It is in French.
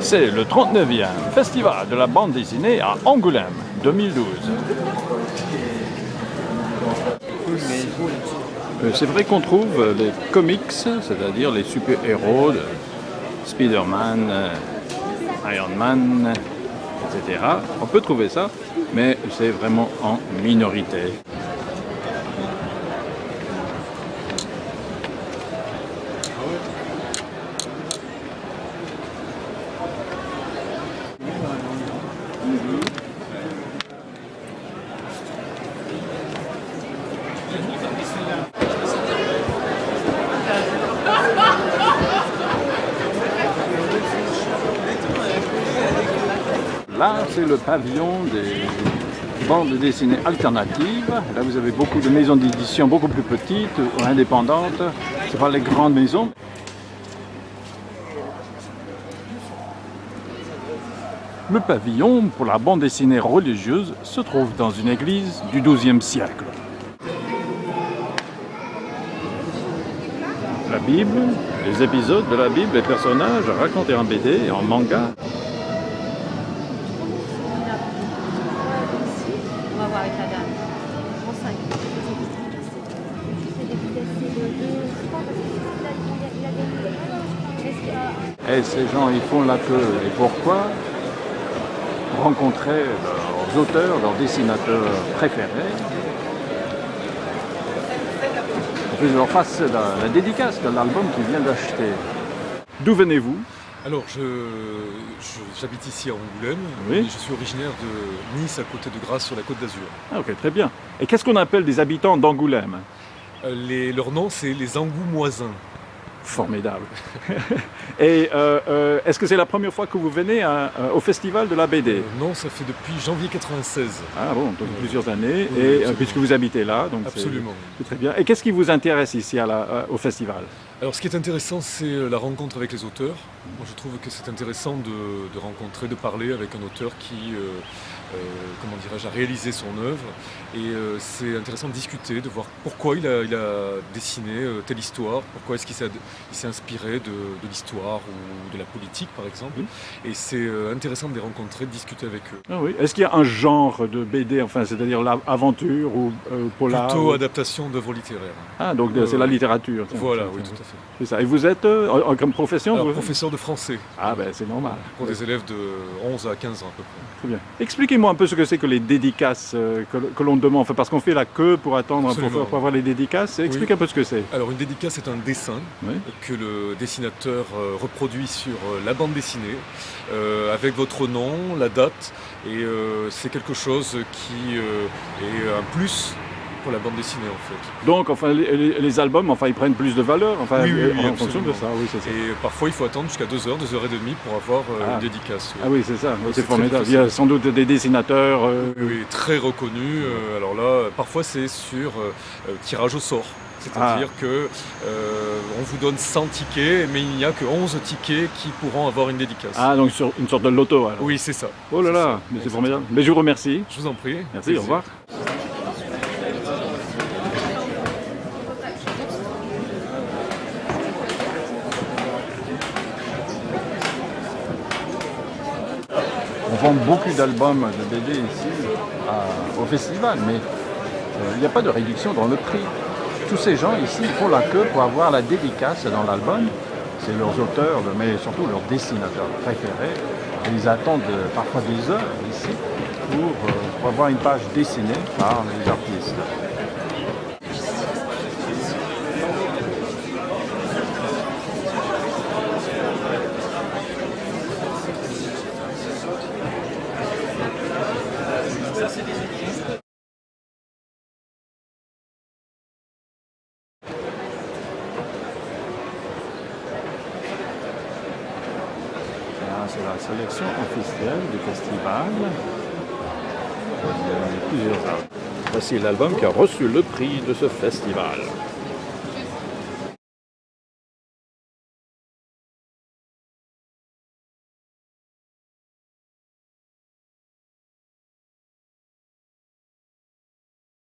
C'est le 39e Festival de la bande dessinée à Angoulême, 2012. C'est vrai qu'on trouve les comics, c'est-à-dire les super-héros de Spider-Man, Iron Man, etc. On peut trouver ça, mais c'est vraiment en minorité. Là, c'est le pavillon des bandes dessinées alternatives. Là, vous avez beaucoup de maisons d'édition beaucoup plus petites ou indépendantes. Ce pas les grandes maisons. Le pavillon pour la bande dessinée religieuse se trouve dans une église du XIIe siècle. La Bible, les épisodes de la Bible, les personnages racontés en BD et en manga. Et ces gens, ils font la queue. Et pourquoi? Rencontrer leurs auteurs, leurs dessinateurs préférés. En plus, je leur fasse la dédicace de l'album qu'ils viennent d'acheter. D'où venez-vous? Alors, j'habite ici à Angoulême, oui. Et je suis originaire de Nice, à côté de Grasse, sur la Côte d'Azur. Ah, ok, très bien. Et qu'est-ce qu'on appelle des habitants d'Angoulême? Leur nom, c'est les Angoumoisins. Formidable. Et est-ce que c'est la première fois que vous venez au festival de la BD? Non, ça fait depuis janvier 96. Ah bon, donc plusieurs années, oui, et absolument. Puisque vous habitez là, donc absolument. C'est très bien. Et qu'est-ce qui vous intéresse ici au festival? Alors, ce qui est intéressant, c'est la rencontre avec les auteurs. Moi, je trouve que c'est intéressant de rencontrer, de parler avec un auteur qui, comment dirais-je, a réalisé son œuvre. Et c'est intéressant de discuter, de voir pourquoi il a dessiné telle histoire, pourquoi est-ce qu'il s'est inspiré de l'histoire ou de la politique, par exemple. Oui. Et c'est intéressant de les rencontrer, de discuter avec eux. Ah oui. Est-ce qu'il y a un genre de BD, enfin, c'est-à-dire l'aventure ou polar? Plutôt adaptation d'œuvres littéraires. Ah, donc c'est la littérature. Tiens, voilà, tiens, oui, tiens. tout à fait. C'est ça. Et vous êtes, comme profession? Alors, professeur de français. Ah ben c'est normal. Pour des élèves de 11 à 15 ans à peu près. Très bien. Expliquez-moi un peu ce que c'est que les dédicaces que l'on demande, enfin, parce qu'on fait la queue pour attendre pour avoir les dédicaces. Expliquez un peu ce que c'est. Alors une dédicace, c'est un dessin que le dessinateur reproduit sur la bande dessinée avec votre nom, la date, et c'est quelque chose qui est un plus pour la bande dessinée en fait. Donc enfin les albums, enfin ils prennent plus de valeur, enfin oui, en fonction de ça, oui c'est ça. Et parfois il faut attendre jusqu'à 2 heures, 2 heures et demie pour avoir une dédicace. Ah oui c'est ça, c'est formidable. Il y a sans doute des dessinateurs. Oui, très reconnus. Alors là, parfois c'est sur tirage au sort. C'est-à-dire que on vous donne 100 tickets, mais il n'y a que 11 tickets qui pourront avoir une dédicace. Ah, donc sur une sorte de loto alors. Oui, c'est ça. Oh là là, mais c'est formidable. Mais je vous remercie. Je vous en prie. Merci, au revoir. On vend beaucoup d'albums de BD ici au festival, mais il n'y a pas de réduction dans le prix. Tous ces gens ici font la queue pour avoir la dédicace dans l'album. C'est leurs auteurs, mais surtout leurs dessinateurs préférés. Et ils attendent parfois des heures ici pour avoir une page dessinée par les artistes. C'est la sélection officielle du festival. Il y a plusieurs arbres. Voici l'album qui a reçu le prix de ce festival.